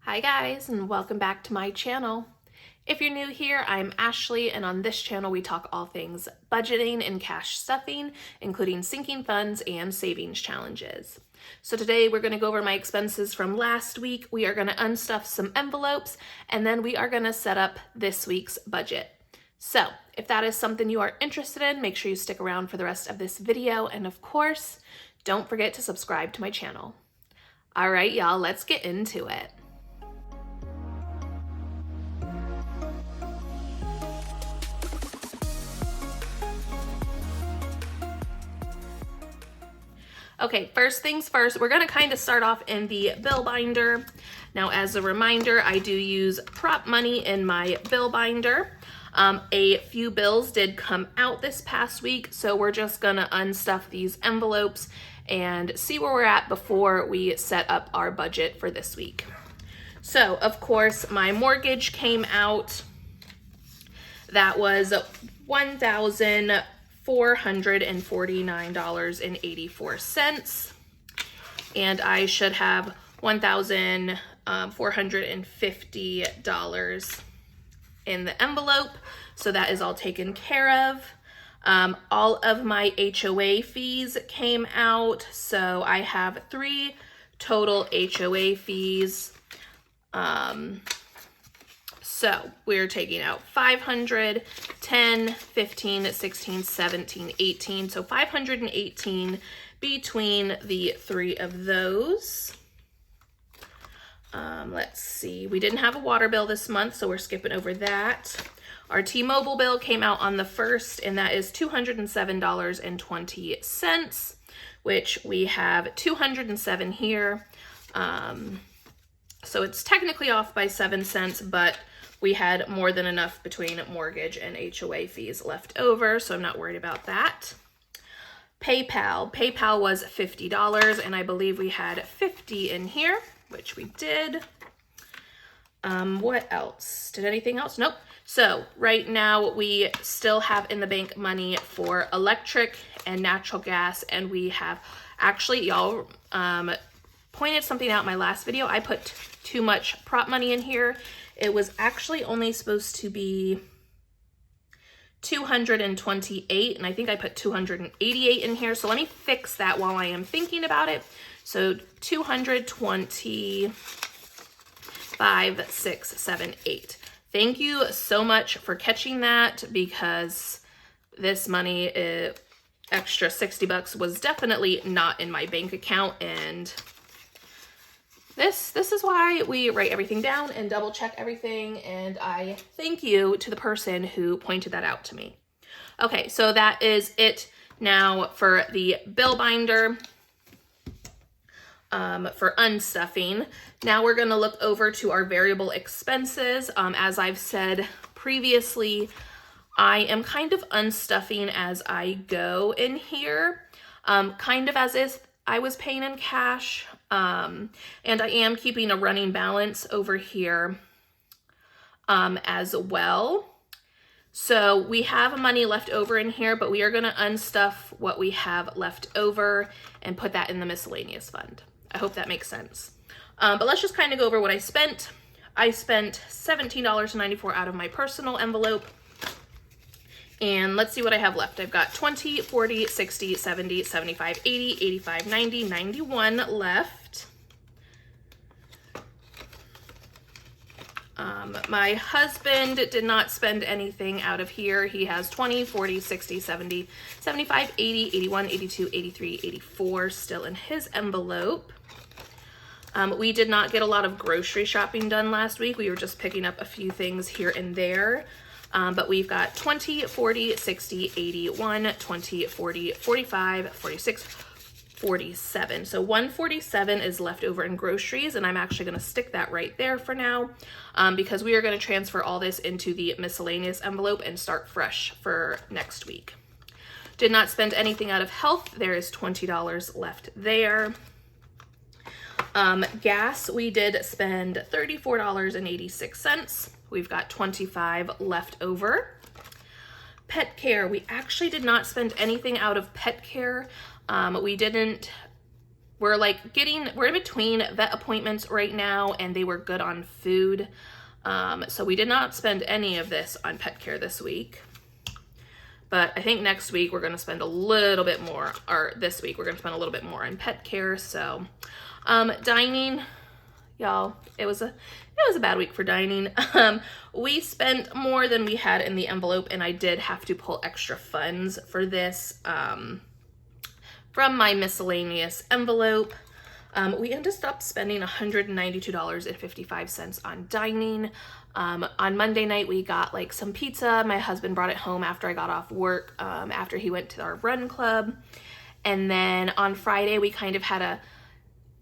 Hi guys, and welcome back to my channel. If you're new here, I'm Ashley, and on this channel we talk all things budgeting and cash stuffing, including sinking funds and savings challenges. So today we're going to go over my expenses from last week. We are going to unstuff some envelopes, and then we are going to set up this week's budget. So if that is something you are interested in, make sure you stick around for the rest of this video, and of course, don't forget to subscribe to my channel. All right, y'all, let's get into it. Okay, first things first, we're gonna kind of start off in the bill binder. Now, as a reminder, I do use prop money in my bill binder. A few bills did come out this past week, so we're just gonna unstuff these envelopes and see where we're at before we set up our budget for this week. So, of course, my mortgage came out. That was $1,449.84, and I should have $1,450 in the envelope, so that is all taken care of. All of my HOA fees came out, so I have 3 total HOA fees. So we're taking out 500, 10, 15, 16, 17, 18. So 518 between the 3 of those. Let's see, we didn't have a water bill this month, so we're skipping over that. Our T-Mobile bill came out on the 1st, and that is $207.20, which we have 207 here. So it's technically off by 7 cents, but we had more than enough between mortgage and HOA fees left over, so I'm not worried about that. PayPal was $50, and I believe we had 50 in here, which we did. What else? Did anything else? Nope. So right now we still have in the bank money for electric and natural gas, and we have actually, y'all pointed something out in my last video. I put too much prop money in here. It was actually only supposed to be 228, and I think I put 288 in here. So let me fix that while I am thinking about it. So 225, 6, 7, 8. Thank you so much for catching that, because this money, extra 60 bucks, was definitely not in my bank account, and This is why we write everything down and double check everything, and I thank you to the person who pointed that out to me. Okay, so that is it now for the bill binder, for unstuffing. Now we're gonna look over to our variable expenses. As I've said previously, I am kind of unstuffing as I go in here, kind of as if I was paying in cash. And I am keeping a running balance over here as well. So we have money left over in here, but we are going to unstuff what we have left over and put that in the miscellaneous fund. I hope that makes sense. But let's just kind of go over what I spent. I spent $17.94 out of my personal envelope. And let's see what I have left. I've got 20, 40, 60, 70, 75, 80, 85, 90, 91 left. My husband did not spend anything out of here. He has 20, 40, 60, 70, 75, 80, 81, 82, 83, 84 still in his envelope. We did not get a lot of grocery shopping done last week. We were just picking up a few things here and there. But we've got 20, 40, 60, 81, 20, 40, 45, 46, 47. So 147 is left over in groceries, and I'm actually going to stick that right there for now, because we are going to transfer all this into the miscellaneous envelope and start fresh for next week. Did not spend anything out of health. There is $20 left there. Gas, we did spend $34.86. We've got 25 left over. Pet care, we actually did not spend anything out of pet care. We didn't we're in between vet appointments right now, and they were good on food. So we did not spend any of this on pet care this week. But I think next week we're going to spend a little bit more, or this week we're going to spend a little bit more on pet care. So dining, y'all, it was a bad week for dining. We spent more than we had in the envelope, and I did have to pull extra funds for this from my miscellaneous envelope. We ended up spending $192.55 on dining. On Monday night, we got like some pizza. My husband brought it home after I got off work, after he went to our run club. And then on Friday, we kind of had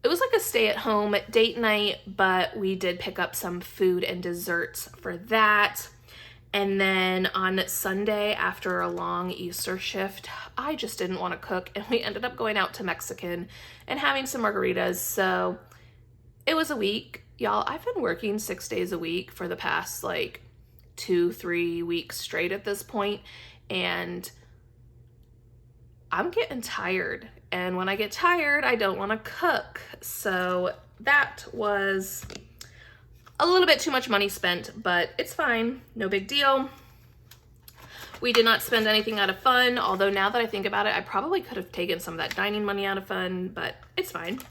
it was like a stay-at-home date night, but we did pick up some food and desserts for that. And then on Sunday, after a long Easter shift, I just didn't want to cook, and we ended up going out to Mexican and having some margaritas. So it was a week. Y'all, I've been working 6 days a week for the past like 2-3 weeks straight at this point, and I'm getting tired. And when I get tired, I don't want to cook. So that was a little bit too much money spent, but it's fine. No big deal. We did not spend anything out of fun, although now that I think about it, I probably could have taken some of that dining money out of fun, but it's fine.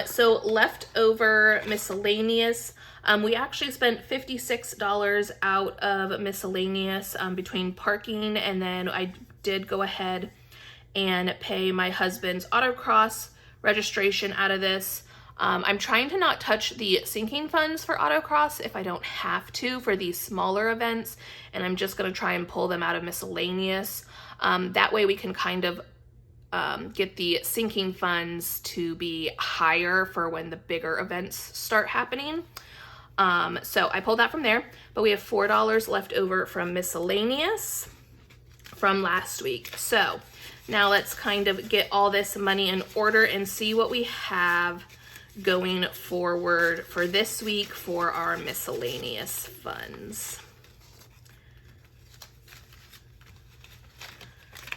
So leftover miscellaneous, we actually spent $56 out of miscellaneous between parking, and then I did go ahead and pay my husband's autocross registration out of this. I'm trying to not touch the sinking funds for autocross if I don't have to for these smaller events, and I'm just going to try and pull them out of miscellaneous. That way we can kind of get the sinking funds to be higher for when the bigger events start happening. So I pulled that from there, but we have $4 left over from miscellaneous from last week. So now let's kind of get all this money in order and see what we have going forward for this week for our miscellaneous funds.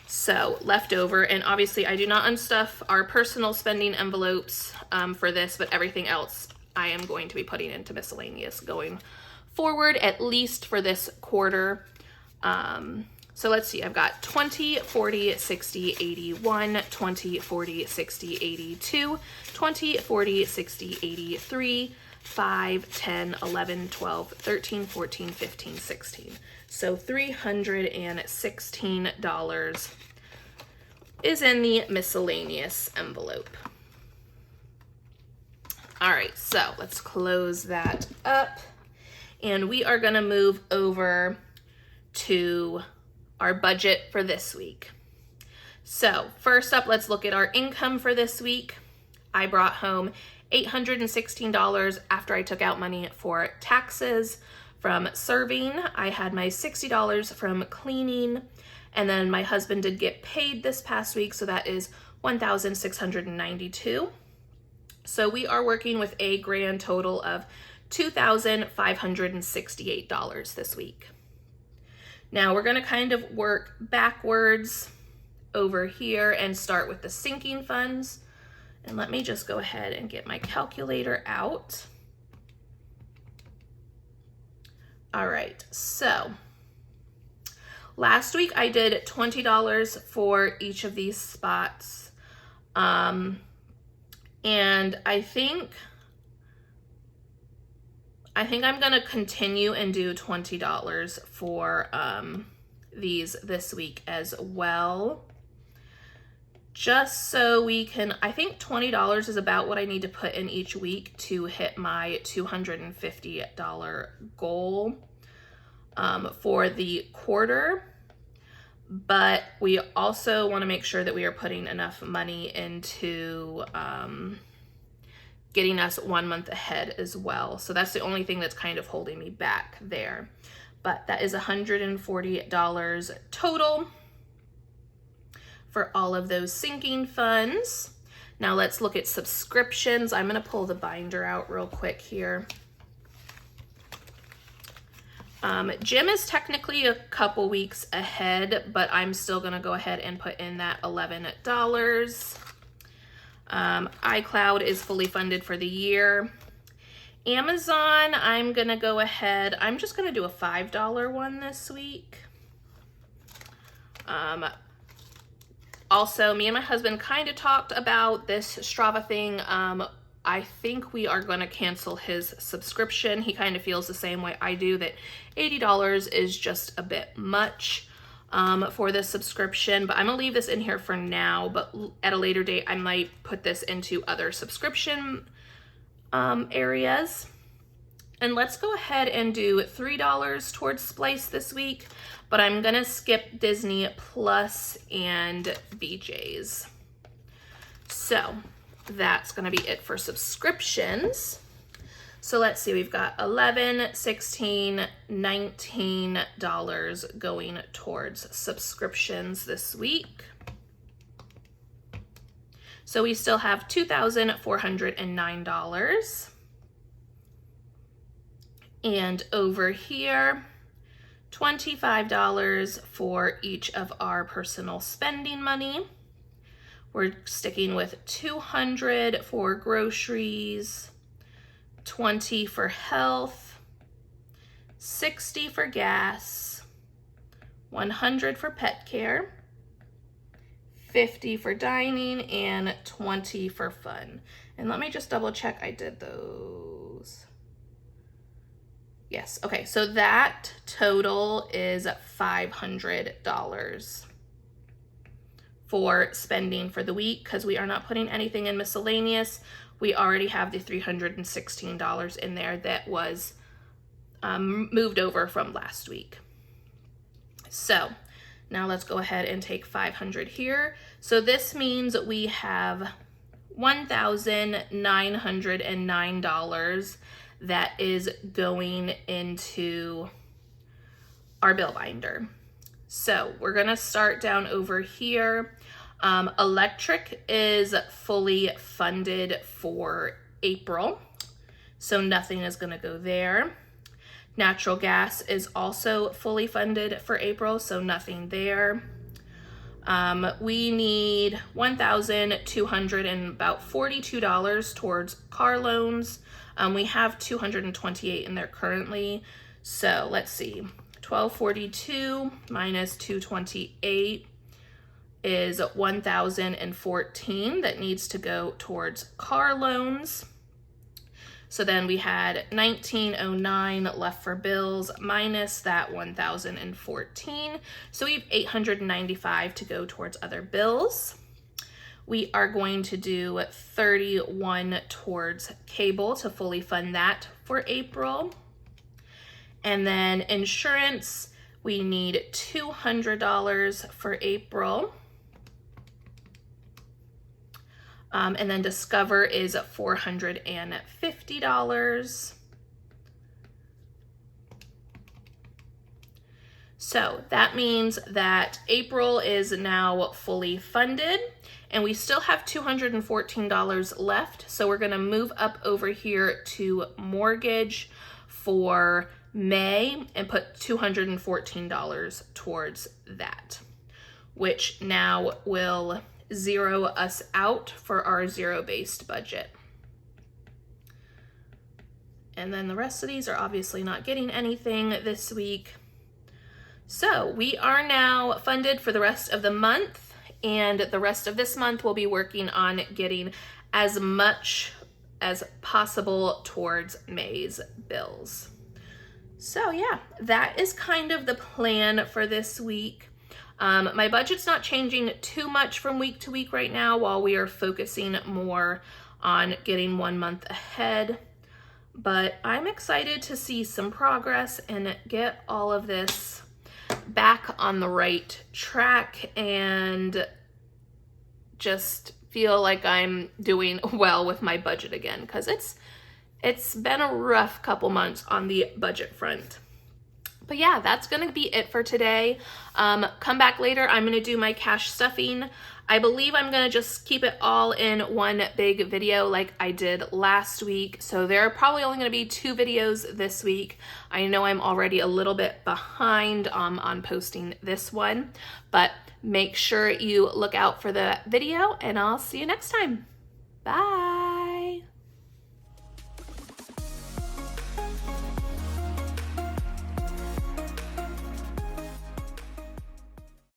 So leftover, and obviously I do not unstuff our personal spending envelopes for this, but everything else I am going to be putting into miscellaneous going forward, at least for this quarter. So let's see, I've got 20, 40, 60, 81, 20, 40, 60, 82, 20, 40, 60, 83, 5, 10, 11, 12, 13, 14, 15, 16. So $316 is in the miscellaneous envelope. All right, so let's close that up, and we are gonna move over to our budget for this week. So first up, let's look at our income for this week. I brought home $816 after I took out money for taxes from serving. I had my $60 from cleaning, and then my husband did get paid this past week, so that is $1,692. So we are working with a grand total of $2,568 this week. Now we're going to kind of work backwards over here and start with the sinking funds. And let me just go ahead and get my calculator out. All right, so last week I did $20 for each of these spots. And I think I'm gonna continue and do $20 for these this week as well. Just so we can, I think $20 is about what I need to put in each week to hit my $250 goal for the quarter. But we also want to make sure that we are putting enough money into getting us 1 month ahead as well. So that's the only thing that's kind of holding me back there. But that is $140 total for all of those sinking funds. Now let's look at subscriptions. I'm going to pull the binder out real quick here. Gym is technically a couple weeks ahead, but I'm still going to go ahead and put in that $11. iCloud is fully funded for the year. Amazon, I'm gonna go ahead, I'm just gonna do a $5 one this week. Also, me and my husband kind of talked about this Strava thing. I think we are gonna cancel his subscription. He kind of feels the same way I do, that $80 is just a bit much for this subscription, but I'm gonna leave this in here for now, but at a later date, I might put this into other subscription areas. And let's go ahead and do $3 towards Splice this week, but I'm gonna skip Disney Plus and BJ's. So that's gonna be it for subscriptions. So let's see, we've got $11, $16, $19 going towards subscriptions this week. So we still have $2,409. And over here, $25 for each of our personal spending money. We're sticking with $200 for groceries, $20 for health, $60 for gas, $100 for pet care, $50 for dining, and $20 for fun. And let me just double check I did those. Yes, okay, so that total is $500 for spending for the week, because we are not putting anything in miscellaneous. We already have the $316 in there that was moved over from last week. So now let's go ahead and take 500 here. So this means we have $1,909 that is going into our bill binder. So we're gonna start down over here. Electric is fully funded for April, so nothing is gonna go there. Natural gas is also fully funded for April, so nothing there. We need $1,242 towards car loans. We have $228 in there currently. So let's see, $1,242 minus $228 is $1,014 that needs to go towards car loans. So then we had $1,909 left for bills minus that $1,014. So we have $895 to go towards other bills. We are going to do $31 towards cable to fully fund that for April. And then insurance, we need $200 for April. And then Discover is $450. So that means that April is now fully funded, and we still have $214 left. So we're gonna move up over here to mortgage for May and put $214 towards that, which now will zero us out for our zero-based budget. And then the rest of these are obviously not getting anything this week. So we are now funded for the rest of the month, and the rest of this month we'll be working on getting as much as possible towards May's bills. So yeah, that is kind of the plan for this week. My budget's not changing too much from week to week right now, while we are focusing more on getting 1 month ahead. But I'm excited to see some progress and get all of this back on the right track and just feel like I'm doing well with my budget again, because it's been a rough couple months on the budget front. But yeah, that's gonna be it for today. Come back later, I'm gonna do my cash stuffing. I believe I'm gonna just keep it all in one big video like I did last week. So there are probably only gonna be 2 videos this week. I know I'm already a little bit behind on posting this one, but make sure you look out for the video, and I'll see you next time. Bye.